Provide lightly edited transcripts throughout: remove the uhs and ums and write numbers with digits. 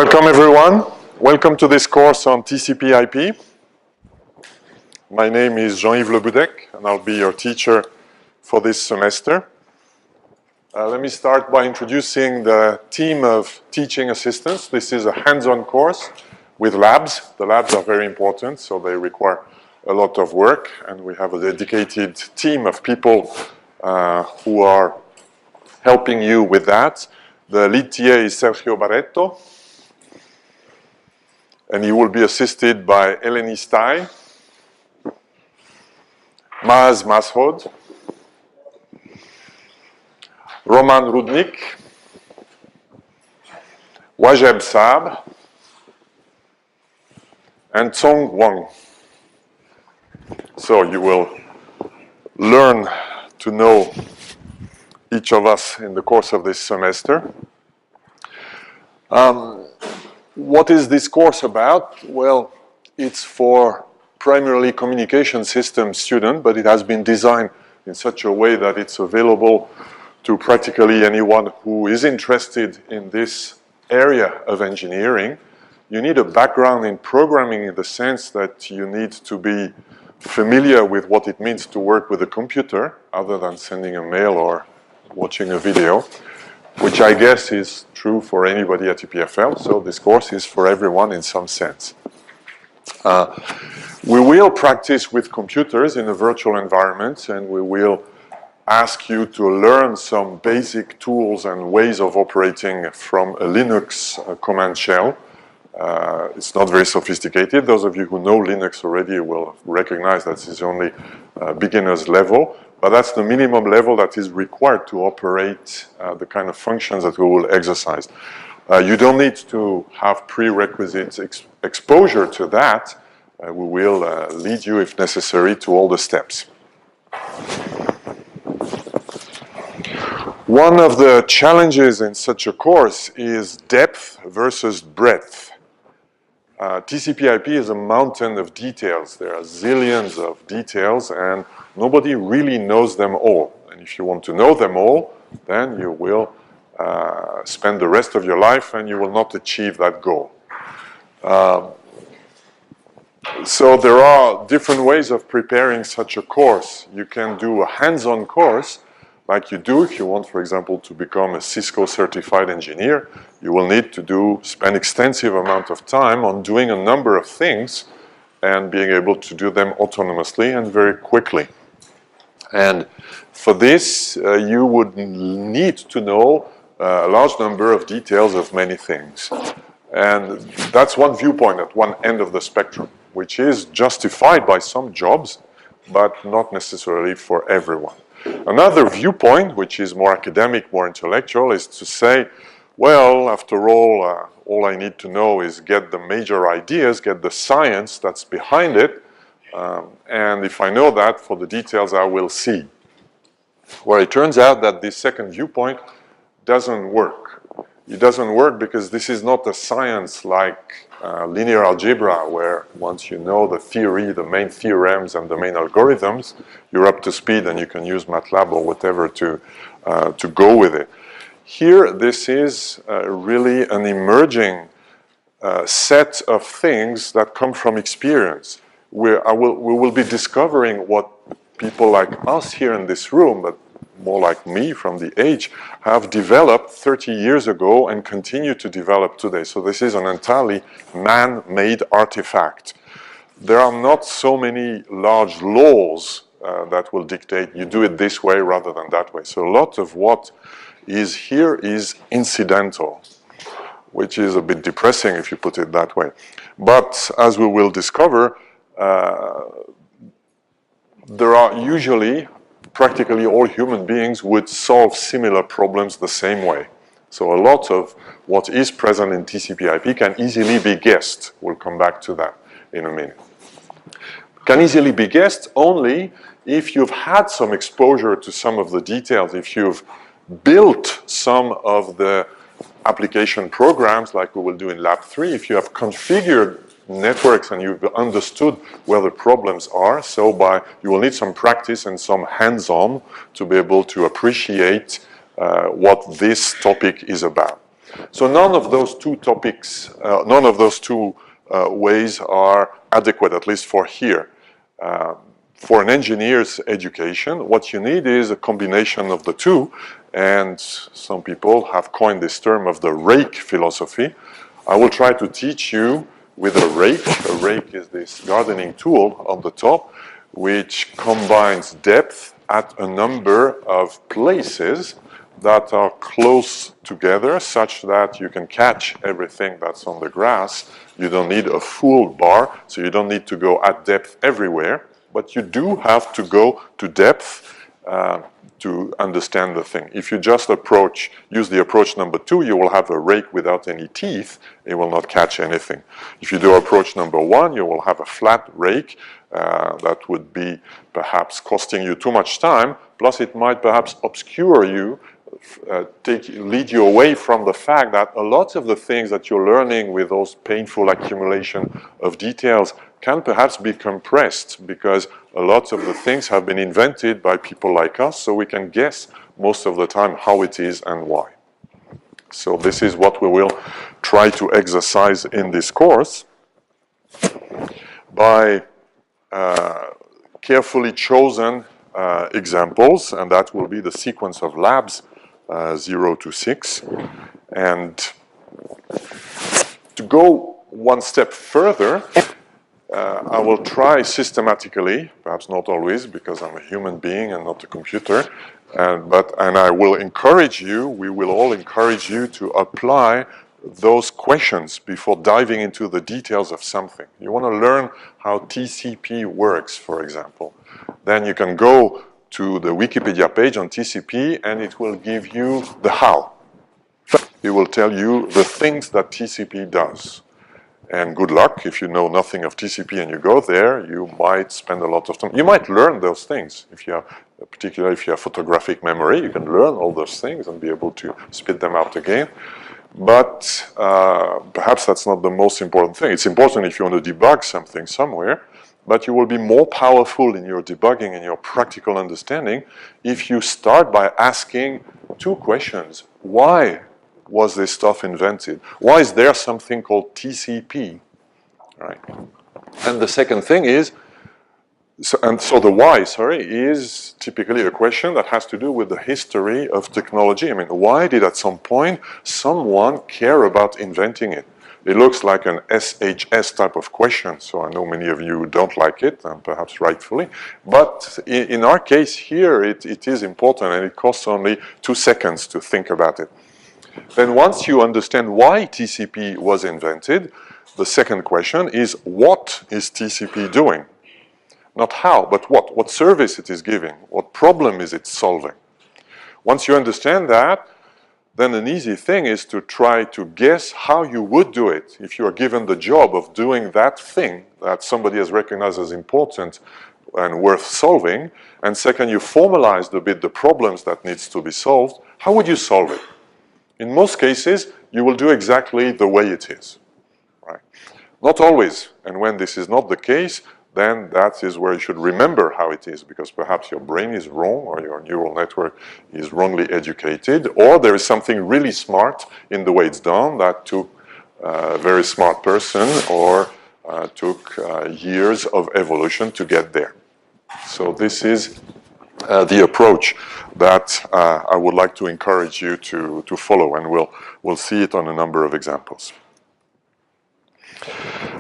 Welcome everyone. Welcome to this course on TCP IP. My name is Jean-Yves Le Boudec and I'll be your teacher for this semester. Let me start by introducing the team of teaching assistants. This is a hands-on course with labs. The labs are very important, so they require a lot of work, and we have a dedicated team of people who are helping you with that. The lead TA is Sergio Barreto, and he will be assisted by Eleni Stai, Maaz Mashoud, Roman Rudnik, Wajeb Saab, and Tsong Wang. So you will learn to know each of us in the course of this semester. What is this course about? Well, it's for primarily communication system students, but it has been designed in such a way that it's available to practically anyone who is interested in this area of engineering. You need a background in programming in the sense that you need to be familiar with what it means to work with a computer, other than sending a mail or watching a video, which I guess is true for anybody at EPFL. So this course is for everyone in some sense. We will practice with computers in a virtual environment, and we will ask you to learn some basic tools and ways of operating from a Linux command shell. It's not very sophisticated. Those of you who know Linux already will recognize that this is only beginner's level, but that's the minimum level that is required to operate the kind of functions that we will exercise. You don't need to have prerequisite exposure to that. We will lead you, if necessary, to all the steps. One of the challenges in such a course is depth versus breadth. TCP IP is a mountain of details. There are zillions of details, and nobody really knows them all. And if you want to know them all, then you will spend the rest of your life and you will not achieve that goal. So there are different ways of preparing such a course. You can do a hands-on course, like you do if you want, for example, to become a Cisco certified engineer. You will need to spend extensive amount of time on doing a number of things and being able to do them autonomously and very quickly. And for this, you would need to know a large number of details of many things. And that's one viewpoint at one end of the spectrum, which is justified by some jobs, but not necessarily for everyone. Another viewpoint, which is more academic, more intellectual, is to say, well, after all I need to know is get the major ideas, get the science that's behind it, and if I know that, for the details I will see. Well, it turns out that this second viewpoint doesn't work. It doesn't work because this is not a science like linear algebra, where once you know the theory, the main theorems and the main algorithms, you're up to speed and you can use MATLAB or whatever to go with it. Here, this is really an emerging set of things that come from experience. We will be discovering what people like us here in this room, but more like me from the age, have developed 30 years ago and continue to develop today. So this is an entirely man-made artifact. There are not so many large laws that will dictate you do it this way rather than that way. So a lot of what is here is incidental, which is a bit depressing if you put it that way. But as we will discover, there are usually, practically all human beings would solve similar problems the same way. So a lot of what is present in TCP IP can easily be guessed. We'll come back to that in a minute. Can easily be guessed only if you've had some exposure to some of the details, if you've built some of the application programs like we will do in Lab 3, if you have configured networks and you've understood where the problems are. So you will need some practice and some hands-on to be able to appreciate what this topic is about. So none of those two topics, none of those two ways are adequate, at least for here. For an engineer's education, what you need is a combination of the two, and some people have coined this term of the rake philosophy. I will try to teach you with a rake. A rake is this gardening tool on the top, which combines depth at a number of places that are close together such that you can catch everything that's on the grass. You don't need a full bar, so you don't need to go at depth everywhere, but you do have to go to depth to understand the thing. If you just use the approach number 2, you will have a rake without any teeth. It will not catch anything. If you do approach number 1, you will have a flat rake that would be perhaps costing you too much time, plus it might perhaps obscure you, lead you away from the fact that a lot of the things that you're learning with those painful accumulation of details can perhaps be compressed, because a lot of the things have been invented by people like us, so we can guess most of the time how it is and why. So this is what we will try to exercise in this course by carefully chosen examples, and that will be the sequence of labs 0 to 6. And to go one step further, I will try systematically, perhaps not always, because I'm a human being and not a computer, and I will encourage you, we will all encourage you to apply those questions before diving into the details of something. You want to learn how TCP works, for example. Then you can go to the Wikipedia page on TCP and it will give you the how. It will tell you the things that TCP does. And good luck, if you know nothing of TCP and you go there, you might spend a lot of time. You might learn those things. If you have, particularly if you have photographic memory, you can learn all those things and be able to spit them out again. But perhaps that's not the most important thing. It's important if you want to debug something somewhere, but you will be more powerful in your debugging and your practical understanding if you start by asking two questions. Why was this stuff invented? Why is there something called TCP? Right. And the second thing is, so the why, is typically a question that has to do with the history of technology. I mean, why did at some point someone care about inventing it? It looks like an SHS type of question, so I know many of you don't like it, and perhaps rightfully. But in our case here, it is important, and it costs only 2 seconds to think about it. Then once you understand why TCP was invented, the second question is, what is TCP doing? Not how, but what service it is giving, what problem is it solving. Once you understand that, then an easy thing is to try to guess how you would do it if you are given the job of doing that thing that somebody has recognized as important and worth solving. And second, you formalized a bit the problems that needs to be solved. How would you solve it? In most cases, you will do exactly the way it is. Right? Not always. And when this is not the case, then that is where you should remember how it is, because perhaps your brain is wrong or your neural network is wrongly educated, or there is something really smart in the way it's done that took a very smart person or took years of evolution to get there. So this is the approach that I would like to encourage you to follow, and we'll see it on a number of examples.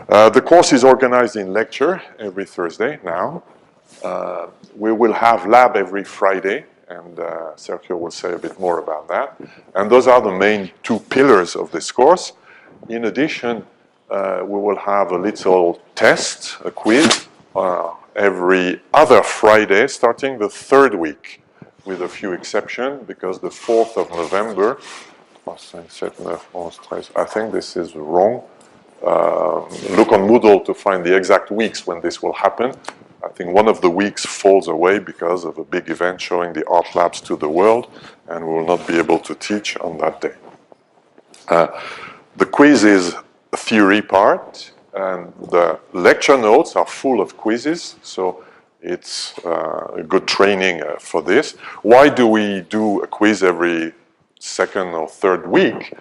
The course is organized in lecture every Thursday now. We will have lab every Friday, and Sergio will say a bit more about that. And those are the main 2 pillars of this course. In addition, we will have a little test, a quiz, every other Friday, starting the 3rd week, with a few exceptions, because the 4th of November, I think this is wrong. Look on Moodle to find the exact weeks when this will happen. I think one of the weeks falls away because of a big event showing the art labs to the world, and we will not be able to teach on that day. The quiz is a theory part, and the lecture notes are full of quizzes, so it's a good training for this. Why do we do a quiz every 2nd or 3rd week?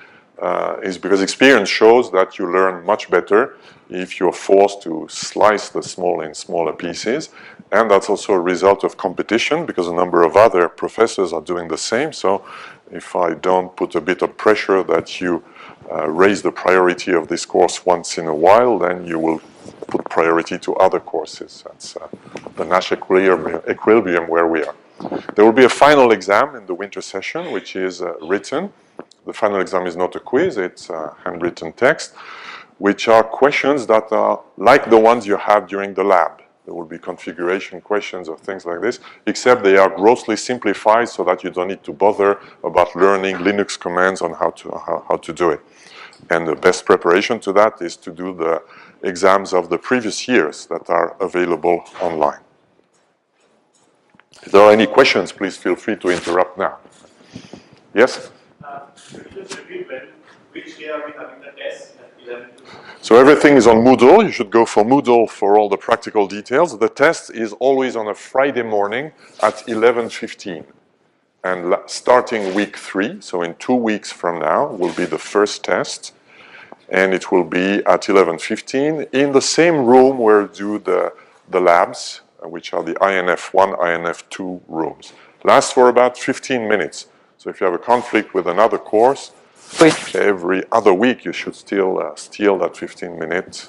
is because experience shows that you learn much better if you're forced to slice the small in smaller pieces. And that's also a result of competition because a number of other professors are doing the same. So if I don't put a bit of pressure that you raise the priority of this course once in a while, then you will put priority to other courses. That's the Nash equilibrium where we are. There will be a final exam in the winter session, which is written. The final exam is not a quiz, it's a handwritten text, which are questions that are like the ones you have during the lab. There will be configuration questions or things like this, except they are grossly simplified so that you don't need to bother about learning Linux commands on how to do it. And the best preparation to that is to do the exams of the previous years that are available online. If there are any questions, please feel free to interrupt now. Yes? Just repeat which year are we having the test? So everything is on Moodle. You should go for Moodle for all the practical details. The test is always on a Friday morning at 11:15. And starting week 3, so in 2 weeks from now, will be the first test. And it will be at 11:15 in the same room where do the labs, which are the INF1, INF2 rooms. Lasts for about 15 minutes. So if you have a conflict with another course, every other week you should still steal that 15 minutes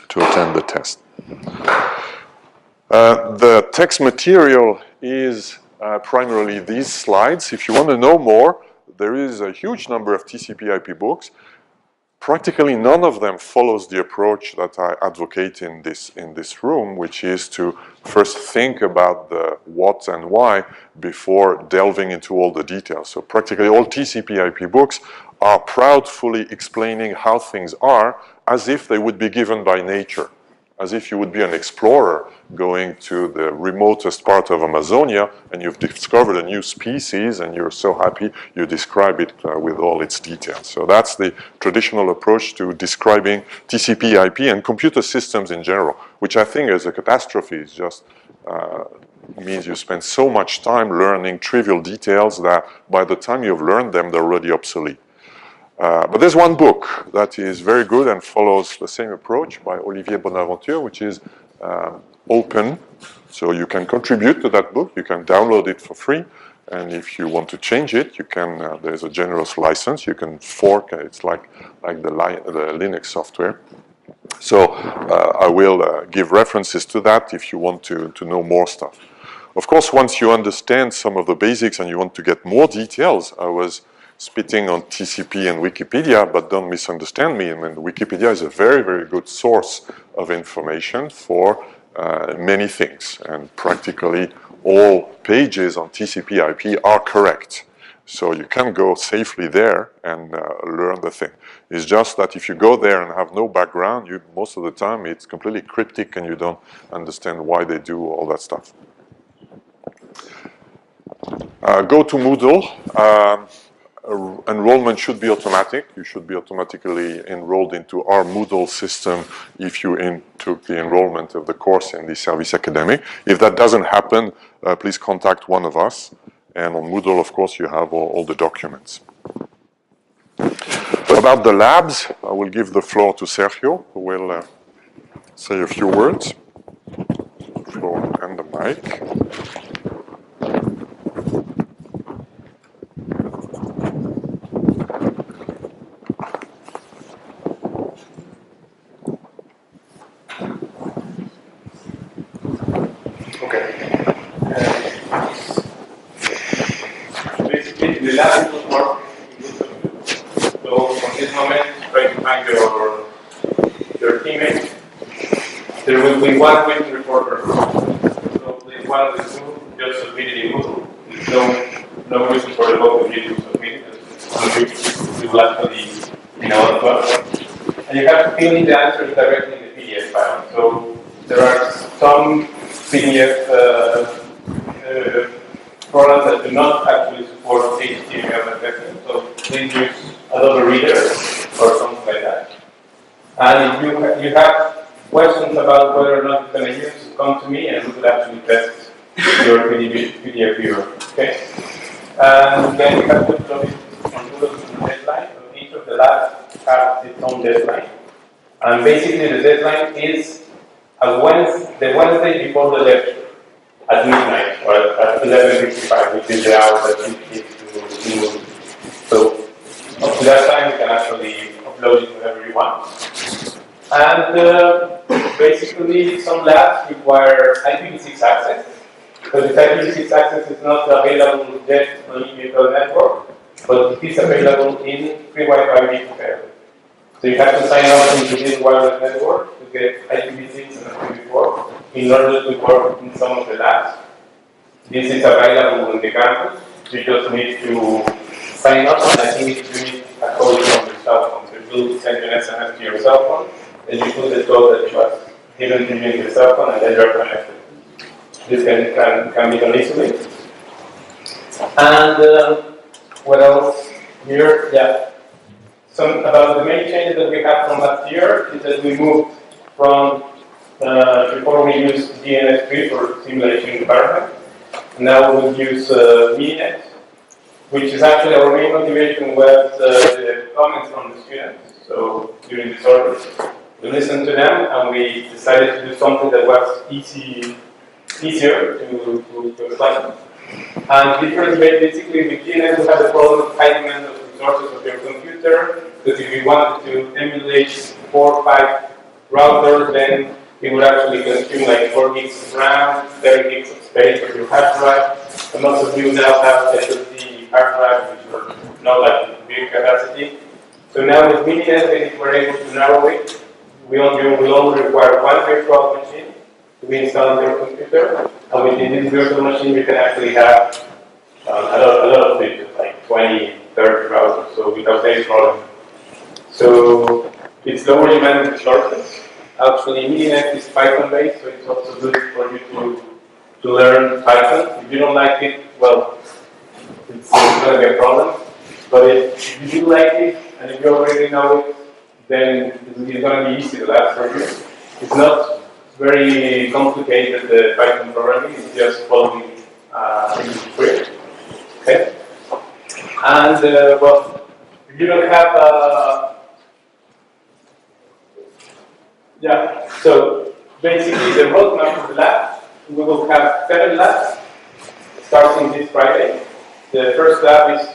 to attend the test. The text material is primarily these slides. If you want to know more, there is a huge number of TCP IP books. Practically none of them follows the approach that I advocate in this room, which is to first think about the what and why before delving into all the details. So practically all TCP IP books are proudly explaining how things are as if they would be given by nature, as if you would be an explorer going to the remotest part of Amazonia and you've discovered a new species and you're so happy you describe it with all its details. So that's the traditional approach to describing TCP IP and computer systems in general, which I think is a catastrophe. It just means you spend so much time learning trivial details that by the time you've learned them, they're already obsolete. But there's one book that is very good and follows the same approach by Olivier Bonaventure, which is open. So you can contribute to that book. You can download it for free. And if you want to change it, you can. There's a generous license. You can fork. It's like the Linux software. So I will give references to that if you want to know more stuff. Of course, once you understand some of the basics and you want to get more details, I was spitting on TCP and Wikipedia, but don't misunderstand me. I mean, Wikipedia is a very, very good source of information for many things, and practically all pages on TCP IP are correct. So you can go safely there and learn the thing. It's just that if you go there and have no background, most of the time it's completely cryptic and you don't understand why they do all that stuff. Go to Moodle. Enrollment should be automatic. You should be automatically enrolled into our Moodle system if you took the enrollment of the course in the Service Academic. If that doesn't happen, please contact one of us. And on Moodle, of course, you have all the documents. About the labs, I will give the floor to Sergio, who will say a few words. The floor and the mic. The lab will work. So from this moment, try to find your teammate. There will be one written reporter. So please, one of the two just submit it in Moodle. No reason for the both of you to submit it. You will actually as well. And you have to fill in the answers directly in the PDF file. So there are some PDF programs that do not actually support HTML effectively, so please use Adobe Reader or something like that. And if you have questions about whether or not it's going to use, come to me and we could actually test your PDF viewer. Okay? And then you have to upload it on Google deadline. deadline. And basically the deadline is the Wednesday before the lecture at midnight or at 11:55, which is the hour that you need to move. So up to that time you can actually upload it whenever you want. And basically some labs require IPv6 access. So this IPv6 access is not available yet on email network, but it is available in free Wi-Fi repair. So you have to sign up into this wireless network to get IPv6 and IPv4 in order to work in some of the labs. This is available on the campus. You just need to sign up, and I think you need a code from your cell phone. So you will send an SMS to your cell phone, and you put the code that was given to you in the cell phone, and then you're connected. This can be done easily. And what else here? Yeah. Some about the main changes that we have from last year is that we moved from before we used DNS3 for simulation environment. Now we use Mininet, which is actually our main motivation was the comments from the students. So during the service, we listened to them and we decided to do something that was easier to explain. And different basically with DNS we have the problem of high demand of resources of your computer, because if you wanted to emulate 4 or 5 routers, then it would actually consume like 4 gigs of RAM, 30 gigs of space for your hard drive. And most of you now have SSD hard drives which are not like big capacity. So now with Mininet, we're able to narrow it. We will only require one virtual machine to be installed on your computer. And within this virtual machine, you can actually have a lot of features, like 20, 30 browsers, so without any problem. So it's lower demand resources. Actually, Mininet is Python-based, so it's also good for you to learn Python. If you don't like it, well, it's going to be a problem. But if you do like it, and if you already know it, then it's going to be easy to learn for you. It's not very complicated, the Python programming. It's just following English script. Okay? And, well, if you don't have yeah, so basically the roadmap of the lab, we will have 7 labs starting this Friday. The first lab is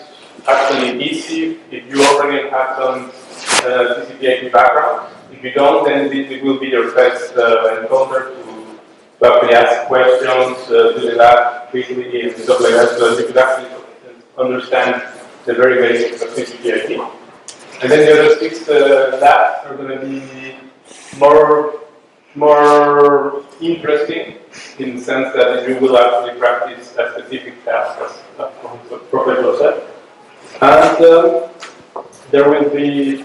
actually easy if you already have some TCP IP background. If you don't, then it will be your first encounter to actually ask questions to the lab quickly and stuff like that, so that you could actually understand the very basics of TCP IP. And then the other 6 labs are going to be more interesting in the sense that you will actually practice a specific task as Professor said. And there will be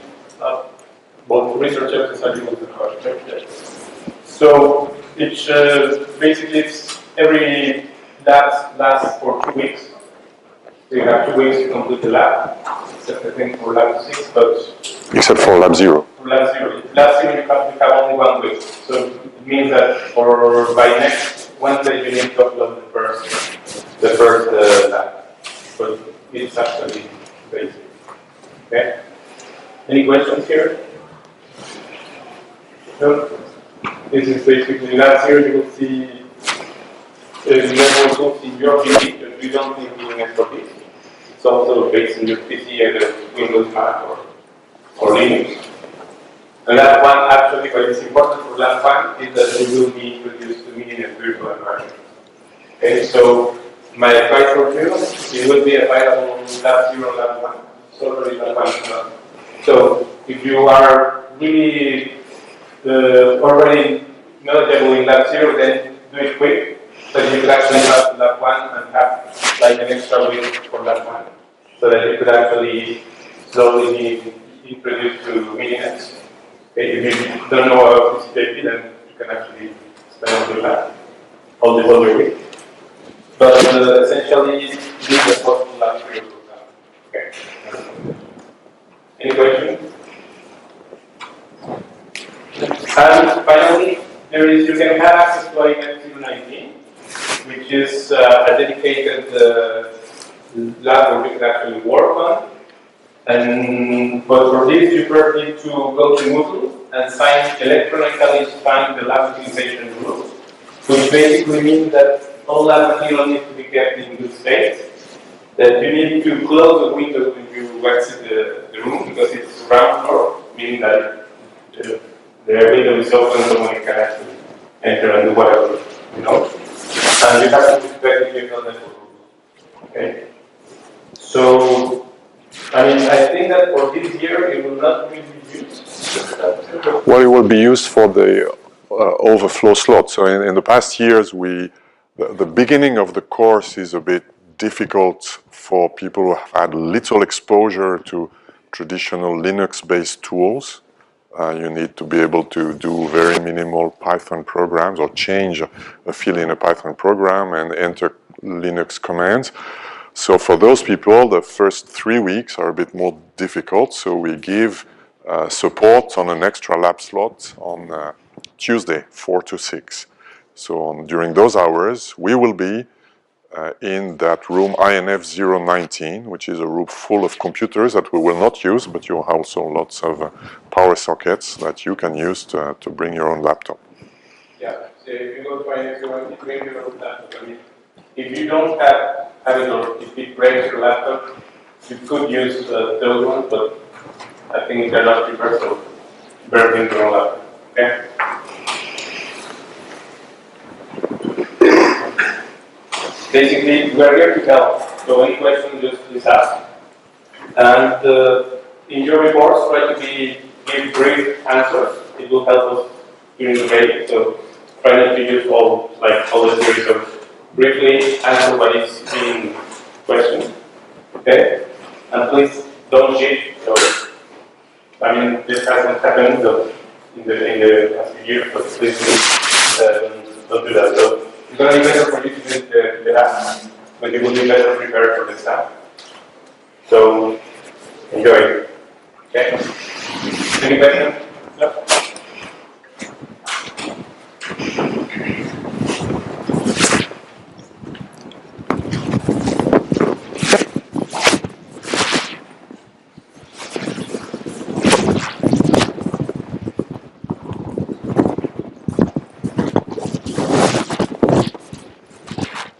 both research exercises and projects. So it's basically every lab lasts for 2 weeks. So you have 2 weeks to complete the lab, except I think for lab 6, but except for lab 0. For lab 0. Lab 0 you have only 1 week. So it means that by next Wednesday you need to upload the first lab. But it's actually basic. Okay? Any questions here? No? This is basically lab 0. You will see level in your PC. You don't need Linux for this. It's also based on your PC, either Windows, Mac, or Linux. And lab 1, actually, what is important for lab 1 is that it will be introduced to Mininet virtual environment. Okay, so my advice for you, it will be available in lab 0, lab 1. It's already lab 1. So if you are really already knowledgeable in lab 0, then do it quick. So you could actually have lab 1 and have like an extra week for lab 1. So that you could actually slowly be introduced to Mininet. Okay, if you don't know about TCP, then you can actually spend your lab all the whole week. But essentially, this is the possible lab for your program. Okay. Any questions? And finally, you can have access to INET 019, which is a dedicated lab where you can actually work on. But for this, you first need to go to Moodle and electronically sign the lab utilization rules, which basically means that all lab material needs to be kept in good state, that you need to close the window when you exit the room because it's ground floor, meaning that the window is open so one can actually enter and do whatever, you know. And you have to respect the network rules. Okay? So, I mean, I think that for this year it will not really be used. Well, it will be used for the overflow slot. So in the past years, the beginning of the course is a bit difficult for people who have had little exposure to traditional Linux-based tools. You need to be able to do very minimal Python programs or change a field in a Python program and enter Linux commands. So for those people, the first 3 weeks are a bit more difficult. So we give support on an extra lab slot on Tuesday, 4 to 6. So during those hours, we will be in that room INF 019, which is a room full of computers that we will not use, but you have also lots of power sockets that you can use to bring your own laptop. Yeah, so if you go to INF 019, bring your own laptop. I mean, if you don't have it or if it breaks your laptop, you could use those ones, but I think they're not prepared, so bring your own laptop. Okay? Basically, we're here to help. So any question, just please ask. And in your reports, try to give brief answers. It will help us during the day. So try not to use all the series of briefly answer what is being questioned. Okay? And please don't cheat. So, I mean, this hasn't happened in the past few years, but please don't do that. So it's going to be better for you to do the app, but you will be better prepared for the exam. So enjoy it. Okay? Any questions? No?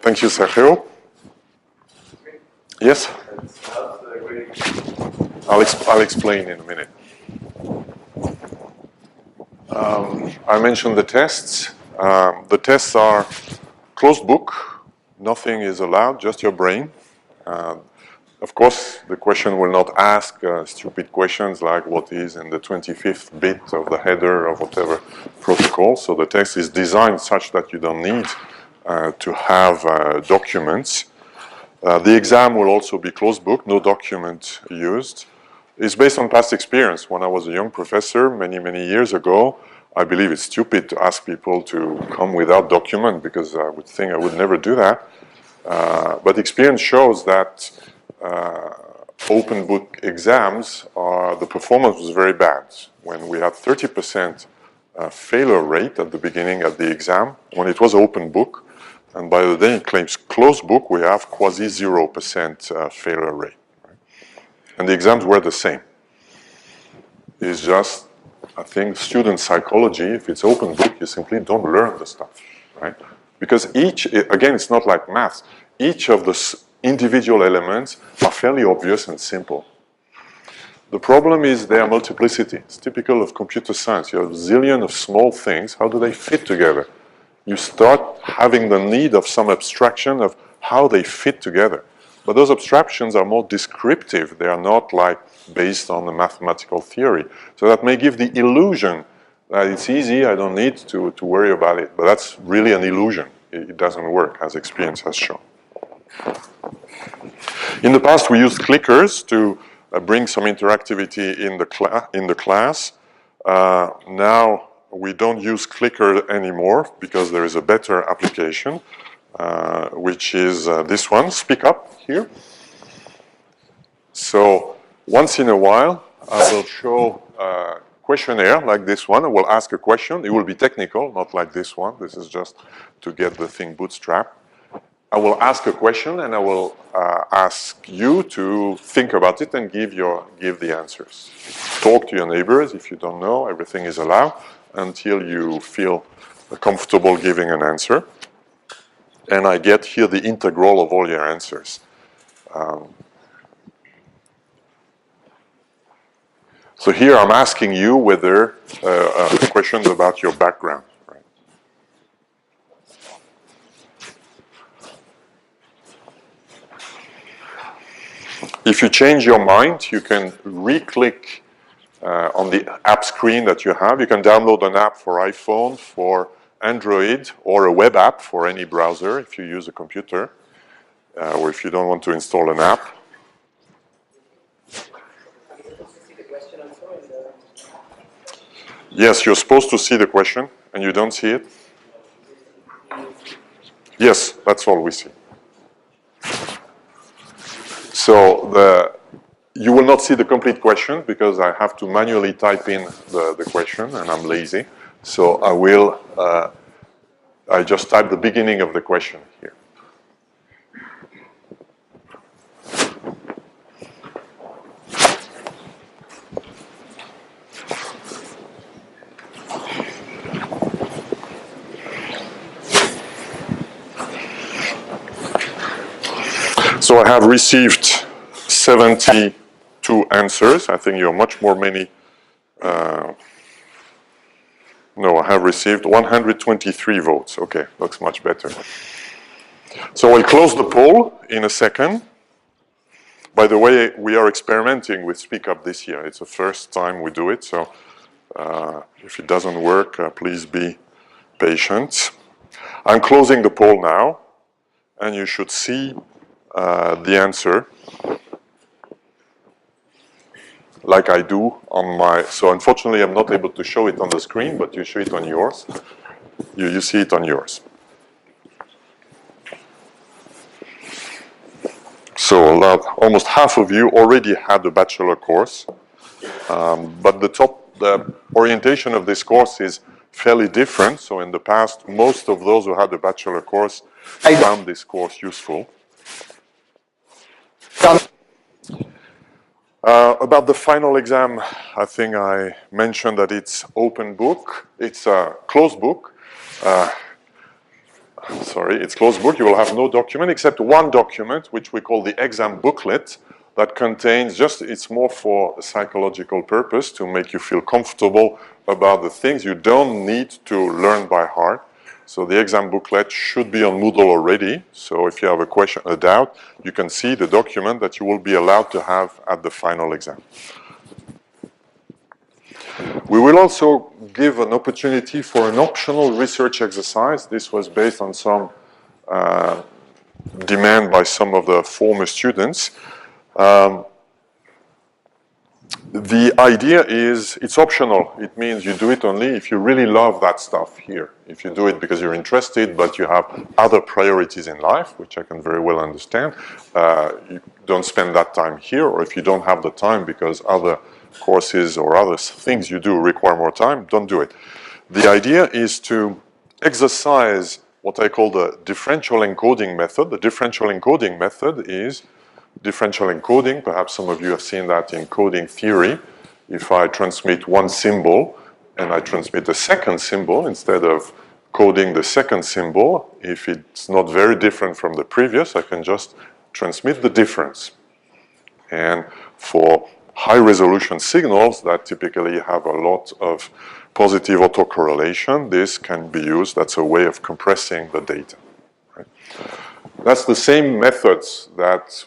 Thank you, Sergio. Yes? I'll explain in a minute. I mentioned the tests. The tests are closed book. Nothing is allowed, just your brain. Of course, the question will not ask stupid questions like what is in the 25th bit of the header of whatever protocol. So the test is designed such that you don't need to have documents. The exam will also be closed book, no document used. It's based on past experience. When I was a young professor many, many years ago, I believe it's stupid to ask people to come without document because I would think I would never do that. But experience shows that open book exams, the performance was very bad. When we had 30% failure rate at the beginning of the exam, when it was open book, and by the day it claims closed book, we have quasi 0% failure rate. Right? And the exams were the same. It's just, I think, student psychology. If it's open book, you simply don't learn the stuff, right? Because again, it's not like maths. Each of the individual elements are fairly obvious and simple. The problem is their multiplicity. It's typical of computer science. You have a zillion of small things. How do they fit together? You start having the need of some abstraction of how they fit together. But those abstractions are more descriptive. They are not like based on the mathematical theory. So that may give the illusion that it's easy, I don't need to worry about it. But that's really an illusion. It doesn't work, as experience has shown. In the past, we used clickers to bring some interactivity in the class. Now, we don't use clicker anymore because there is a better application, which is this one, Speak Up here. So once in a while, I will show a questionnaire like this one. I will ask a question. It will be technical, not like this one. This is just to get the thing bootstrapped. I will ask a question and I will ask you to think about it and give the answers. Talk to your neighbors if you don't know. Everything is allowed until you feel comfortable giving an answer. And I get here the integral of all your answers. So here I'm asking you whether questions about your background. Right? If you change your mind, you can re-click on the app screen that you have. You can download an app for iPhone, for Android, or a web app for any browser if you use a computer, or if you don't want to install an app. Yes, you're supposed to see the question, and you don't see it? Yes, that's all we see. So you will not see the complete question because I have to manually type in the question, and I'm lazy. So I just type the beginning of the question here. So I have received 72 answers. I think you're much more many. No, I have received 123 votes. Okay, looks much better. So I'll close the poll in a second. By the way, we are experimenting with SpeakUp this year. It's the first time we do it, so if it doesn't work, please be patient. I'm closing the poll now, and you should see the answer like I do on my, so unfortunately I'm not able to show it on the screen, but you show it on yours. You see it on yours. So almost half of you already had a bachelor course, but the orientation of this course is fairly different. So in the past, most of those who had a bachelor course found this course useful. About the final exam, I think I mentioned that it's open book. It's a closed book. It's closed book. You will have no document except one document, which we call the exam booklet, that contains it's more for a psychological purpose to make you feel comfortable about the things. You don't need to learn by heart. So the exam booklet should be on Moodle already. So if you have a question, a doubt, you can see the document that you will be allowed to have at the final exam. We will also give an opportunity for an optional research exercise. This was based on some demand by some of the former students. The idea is it's optional. It means you do it only if you really love that stuff here. If you do it because you're interested, but you have other priorities in life, which I can very well understand, you don't spend that time here, or if you don't have the time because other courses or other things you do require more time, don't do it. The idea is to exercise what I call the differential encoding method. The differential encoding method is differential encoding. Perhaps some of you have seen that in coding theory. If I transmit one symbol and I transmit a second symbol, instead of coding the second symbol, if it's not very different from the previous, I can just transmit the difference. And for high resolution signals that typically have a lot of positive autocorrelation, this can be used. That's a way of compressing the data. Right? That's the same methods that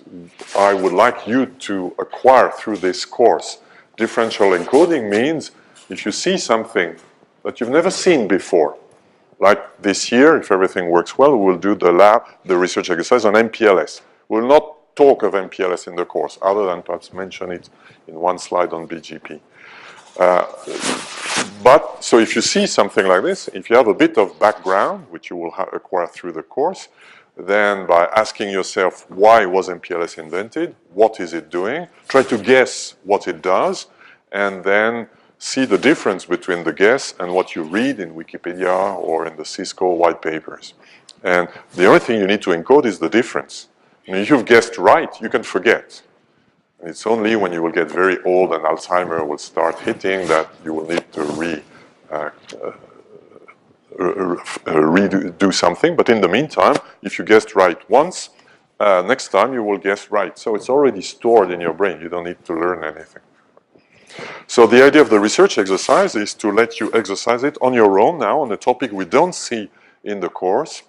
I would like you to acquire through this course. Differential encoding means if you see something that you've never seen before, like this year, if everything works well, we'll do the research exercise on MPLS. We'll not talk of MPLS in the course, other than perhaps mention it in one slide on BGP. But, so if you see something like this, if you have a bit of background, which you will acquire through the course, then by asking yourself, why was MPLS invented? What is it doing? Try to guess what it does, and then see the difference between the guess and what you read in Wikipedia or in the Cisco white papers. And the only thing you need to encode is the difference. And if you've guessed right, you can forget. And it's only when you will get very old and Alzheimer will start hitting that you will need to redo something. But in the meantime, if you guessed right once, next time you will guess right. So it's already stored in your brain. You don't need to learn anything. So the idea of the research exercise is to let you exercise it on your own now on a topic we don't see in the course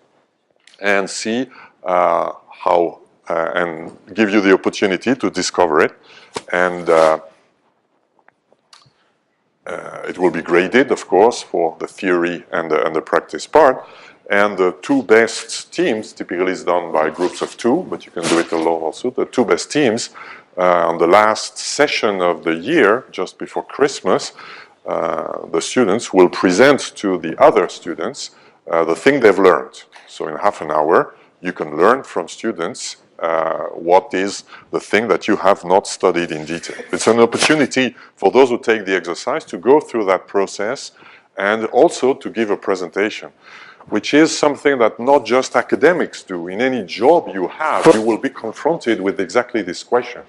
and see how and give you the opportunity to discover it. And it will be graded, of course, for the theory and the practice part. And the two best teams, typically is done by groups of two, but you can do it alone also. The two best teams on the last session of the year, just before Christmas, the students will present to the other students the thing they've learned. So in half an hour, you can learn from students what is the thing that you have not studied in detail. It's an opportunity for those who take the exercise to go through that process and also to give a presentation, which is something that not just academics do. In any job you have, you will be confronted with exactly this question.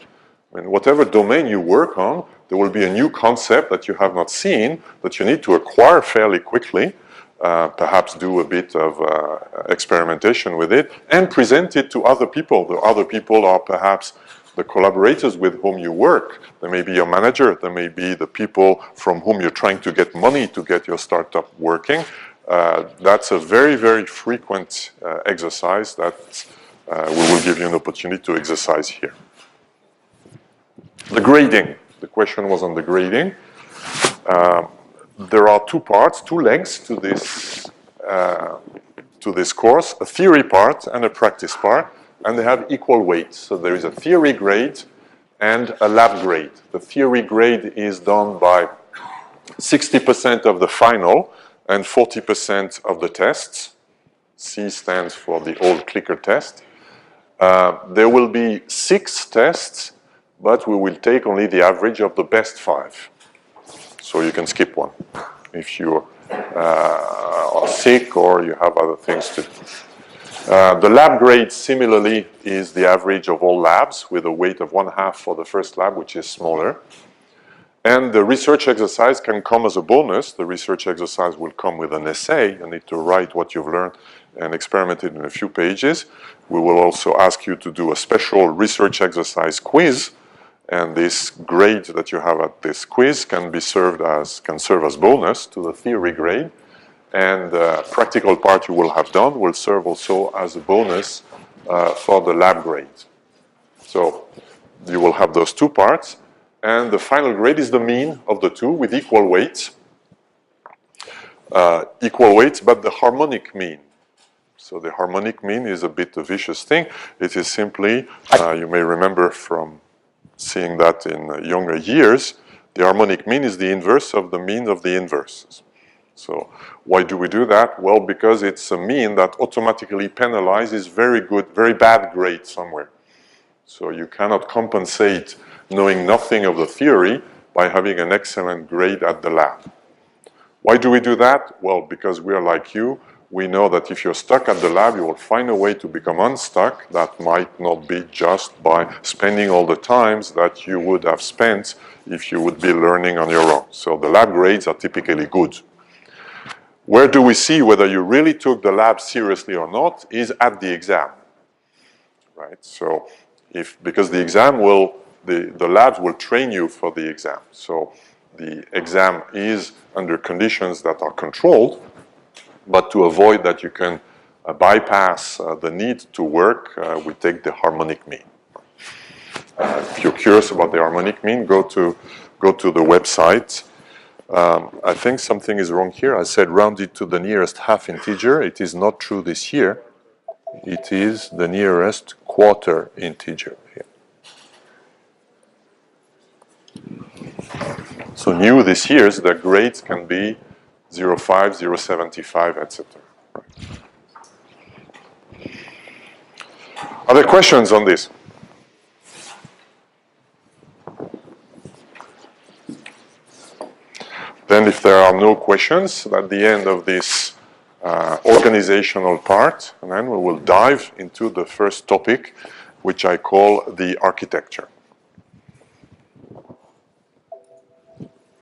In whatever domain you work on, there will be a new concept that you have not seen that you need to acquire fairly quickly, perhaps do a bit of experimentation with it, and present it to other people. The other people are perhaps the collaborators with whom you work. There may be your manager. There may be the people from whom you're trying to get money to get your startup working. That's a very, very frequent exercise that we will give you an opportunity to exercise here. The grading. The question was on the grading. There are two parts, two legs to this course, a theory part and a practice part, and they have equal weight. So there is a theory grade and a lab grade. The theory grade is done by 60% of the final and 40% of the tests. C stands for the old clicker test. There will be 6 tests, but we will take only the average of the best 5. So you can skip one if you are sick or you have other things to do. The lab grade, similarly, is the average of all labs with a weight of 1/2 for the first lab, which is smaller. And the research exercise can come as a bonus. The research exercise will come with an essay. You need to write what you've learned and experiment it in a few pages. We will also ask you to do a special research exercise quiz. And this grade that you have at this quiz can serve as bonus to the theory grade. And the practical part you will have done will serve also as a bonus for the lab grade. So you will have those two parts. And the final grade is the mean of the two with equal weights. But the harmonic mean. So the harmonic mean is a bit a vicious thing. It is simply, you may remember from seeing that in younger years, the harmonic mean is the inverse of the mean of the inverses. So why do we do that? Well, because it's a mean that automatically penalizes very bad grade somewhere. So you cannot compensate knowing nothing of the theory by having an excellent grade at the lab. Why do we do that? Well, because we are like you. We know that if you're stuck at the lab, you will find a way to become unstuck. That might not be just by spending all the times that you would have spent if you would be learning on your own. So the lab grades are typically good. Where do we see whether you really took the lab seriously or not is at the exam, right? So because the exam the labs will train you for the exam. So the exam is under conditions that are controlled, but to avoid that you can bypass the need to work, we take the harmonic mean. If you're curious about the harmonic mean, go to the website. I think something is wrong here. I said round it to the nearest half integer. It is not true this year. It is the nearest quarter integer here. So new this year, the grades can be 0.5, 0.75, etc. Are there questions on this? Then if there are no questions, at the end of this organizational part, and then we will dive into the first topic, which I call the architecture.